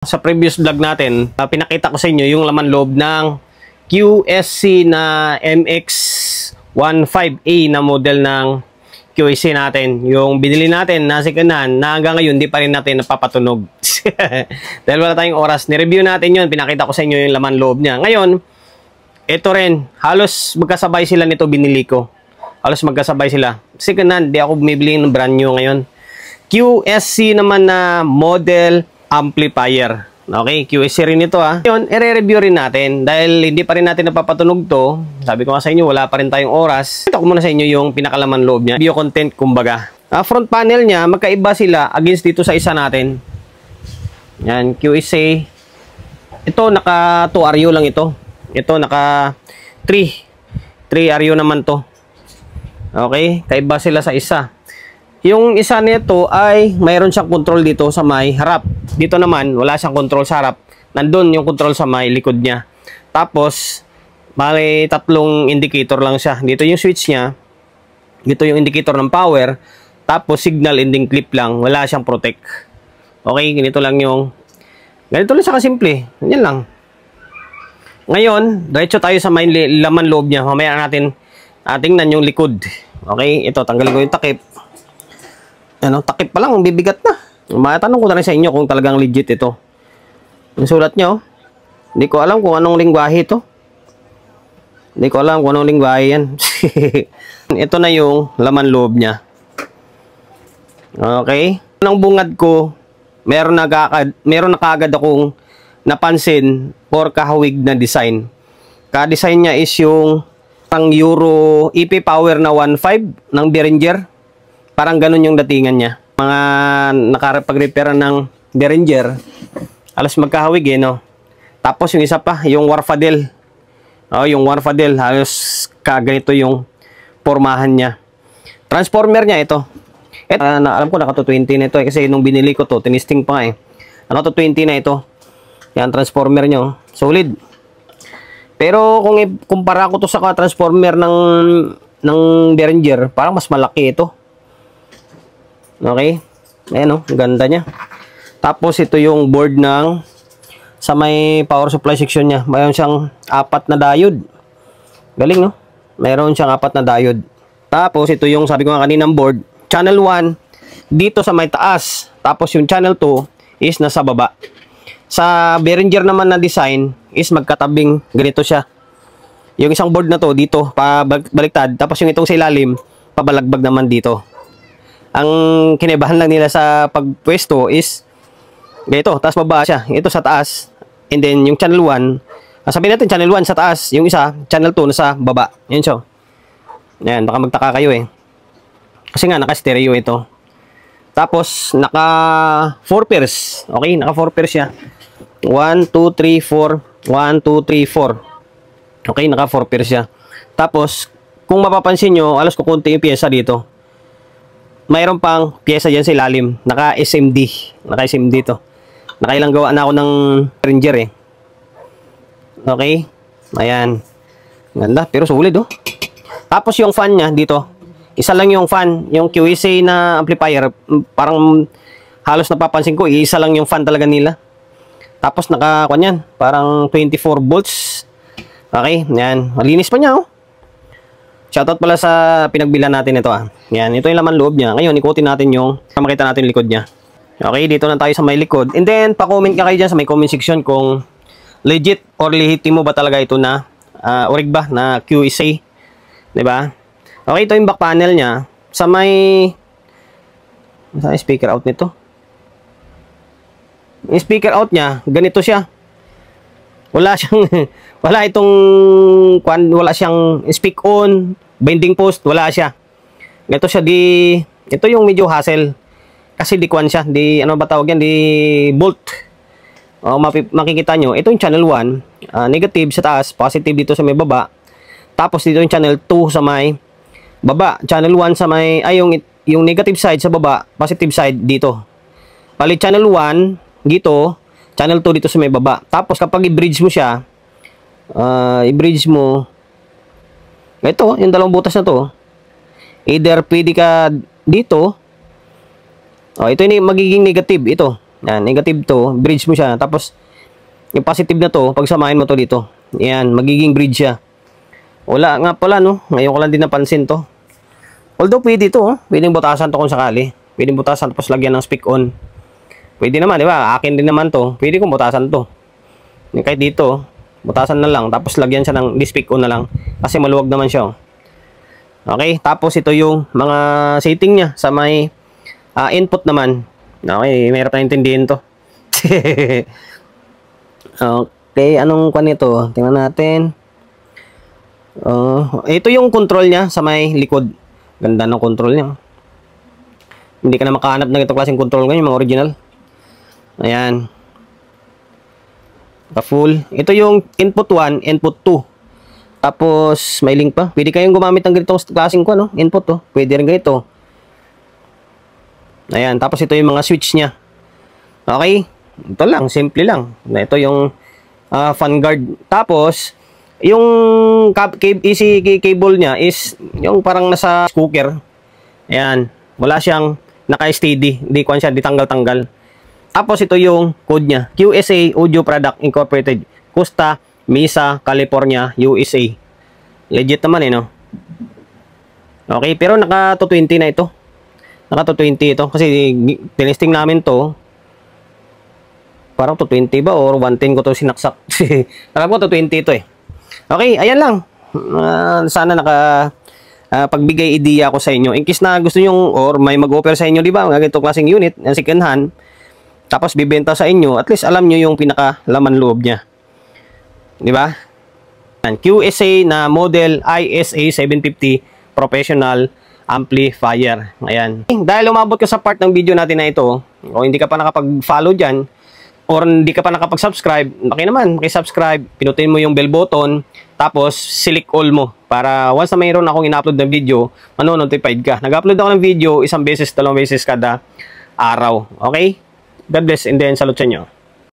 Sa previous vlog natin, pinakita ko sa inyo yung laman loob ng QSC na MX-15A na model ng QSC natin. Yung binili natin na second-hand na hanggang ngayon di pa rin natin napapatunog. Dahil wala tayong oras. Ni-review natin yun, pinakita ko sa inyo yung laman loob niya. Ngayon, ito rin, halos magkasabay sila nito binili ko. Halos magkasabay sila. Second-hand, di ako bumibili ng brand new ngayon. QSC naman na model amplifier. Okay, QSC rin ito ha. Ngayon, i-review rin natin dahil hindi pa rin natin napapatunog to. Sabi ko nga sa inyo, wala pa rin tayong oras. Ito ko muna sa inyo yung pinakalaman loob niya. Video content kumbaga. Front panel niya, magkaiba sila against dito sa isa natin. Yan, QSC. Ito, naka 2 RU lang ito. Ito, naka 3 RU naman to. Okay, kaiba sila sa isa. Yung isa nito ay mayroon siyang control dito sa may harap. Dito naman, wala siyang control sa harap. Nandun yung control sa may likod niya. Tapos, may 3 indicator lang siya. Dito yung switch niya. Dito yung indicator ng power. Tapos, signal ending clip lang. Wala siyang protect. Okay, ganito lang yung... Ganito lang siya kasimple. Ganyan lang. Ngayon, diretso tayo sa may laman loob niya. Mamaya natin tingnan yung likod. Okay, ito, tanggalin ko yung takip. Ano, takip pa lang, bibigat na. Matanong ko na rin sa inyo kung talagang legit ito. Yung sulat nyo, hindi ko alam kung anong lingwahe ito. Hindi ko alam kung anong lingwahe yan. Ito na yung laman loob niya. Okay. Ang bungad ko, meron na kaagad akong napansin or kahawig na design. Ka-design niya is yung pang Euro EP Power na 1.5 ng Behringer. Parang ganun yung datingan niya. Mga nakapag-repair ng Behringer, halos magkahawig eh, no? Tapos yung isa pa, yung Warfadel. Yung Warfadel, halos kaganito yung pormahan niya. Transformer niya ito. Alam ko naka 220 na ito eh, kasi nung binili ko to, tinisting pa eh. Naka 220 na ito. Yan, transformer niya. Solid. Pero kung ikumpara ko to sa transformer ng Behringer, parang mas malaki ito. Okay? Ayan o, ganda niya. Tapos ito yung board ng sa may power supply section niya. Mayroon siyang 4 na diode. Galing no? Mayroon siyang 4 na diode. Tapos ito yung sabi ko nga kaninang board. Channel 1 dito sa may taas. Tapos yung channel 2 is nasa baba. Sa Behringer naman na design is magkatabing ganito siya. Yung isang board na to dito pabaliktad. Tapos yung itong sa ilalim pabalagbag naman dito. Ang kinibahan lang nila sa pagpwesto is ganito, taas baba siya. Ito sa taas. And then yung channel 1, sabihin natin channel 1 sa taas, yung isa, channel 2 nasa baba. Yan siya. Yan, baka magtaka kayo eh. Kasi nga naka-stereo ito. Tapos naka 4 pairs. Okay, naka 4 pairs siya. 1 2 3 4, 1 2 3 4. Okay, naka 4 pairs siya. Tapos kung mapapansin nyo, alas kukunti yung pyesa dito. Mayroon pang pyesa dyan sa ilalim. Naka-SMD. Naka-SMD to. Nakailang gawa na ako ng Behringer eh. Okay. Ayan. Ganda. Pero sulit oh. Tapos yung fan niya dito. Isa lang yung fan. Yung QSC na amplifier. Parang halos napapansin ko. Isa lang yung fan talaga nila. Tapos naka-kanyan. Parang 24 volts. Okay. Ayan. Malinis pa niya oh. Shoutout pala sa pinagbilan natin ito ah. Yan, ito yung laman loob niya. Ngayon, ikutin natin yung makita natin yung likod niya. Okay, dito na tayo sa may likod. And then, pa-comment ka kayo dyan sa may comment section kung legit or lehitimo ba talaga ito na orig ba na QSC. Diba? Okay, ito yung back panel niya. Sa may speaker out nito. Yung speaker out niya, ganito siya. Wala siyang wala siyang speak on, binding post, wala siya. Ito siya ito yung medyo hassle. Kasi di kwan siya, ano ba tawag yan, di bolt. Makikita nyo, ito yung channel 1, negative sa taas, positive dito sa may baba. Tapos dito yung channel 2 sa may baba, channel 1 sa may, yung negative side sa baba, positive side dito. Palit channel 1 dito, channel 2 dito sa may baba. Tapos kapag i-bridge mo siya, i-bridge mo, ito, yung dalawang butas na to, either pwede ka dito, ito yung magiging negative, ito. Yan, negative to, bridge mo siya. Tapos, yung positive na to, pagsamahin mo to dito. Yan, magiging bridge siya. Wala nga pala, no? Ngayon ko lang din napansin to. Although, pwede to, oh. Pwedeng butasan to kung sakali. Pwedeng butasan, tapos lagyan ng speak on. Pwede naman, di ba? Akin din naman to. Pwede kong butasan to. Kahit dito, butasan na lang. Tapos, lagyan siya ng speak on na lang. Kasi maluwag naman siya, oh. Okay, tapos ito yung mga setting niya sa may input naman. Okay, mayroon na intindihin to. Okay, anong kwan ito? Tingnan natin. Ito yung control niya sa may likod. Ganda ng control niya. Hindi ka na makahanap ng itong klaseng control ngayon, mga original. Ayan. Full. Ito yung input 1, input 2. Tapos, may link pa. Pwede kayong gumamit ng ganitong klaseng kwan, no? Input, oh. Pwede rin ganito. Ayan. Tapos, ito yung mga switch niya. Okay. Ito lang. Simple lang. Ito yung fan guard. Tapos, yung AC cable niya is yung parang nasa cooker. Ayan. Wala siyang naka-steady. Hindi ko siya ditanggal-tanggal. Tapos, ito yung code niya. QSA Audio Product Incorporated. Costa Mesa, California, USA. Legit naman, no? Okay. Pero naka 220 na ito. Naka 220 ito. Kasi, tinesting namin to. Parang 220 ba or 110 ko to sinaksak. Alam ko 220 ito eh. Okay, ayan lang. Sana pagbigay idea ako sa inyo. In case na gusto nyo or may mag-offer sa inyo, di ba? Mga ganito klaseng unit, ng second hand. Tapos bibenta sa inyo, at least alam nyo yung pinaka-laman loob niya. Di ba? QSA na model ISA 750 professional amplifier. Ayan. Dahil umabot ka sa part ng video natin na ito, o hindi ka pa nakapag-follow dyan, or hindi ka pa nakapag-subscribe, subscribe, pinutin mo yung bell button, tapos select all mo para once na mayroon akong ina-upload ng video, mano-notified ka. Nag-upload ako ng video 1 beses, 2 beses kada araw. Okay? God bless and then salute sa inyo.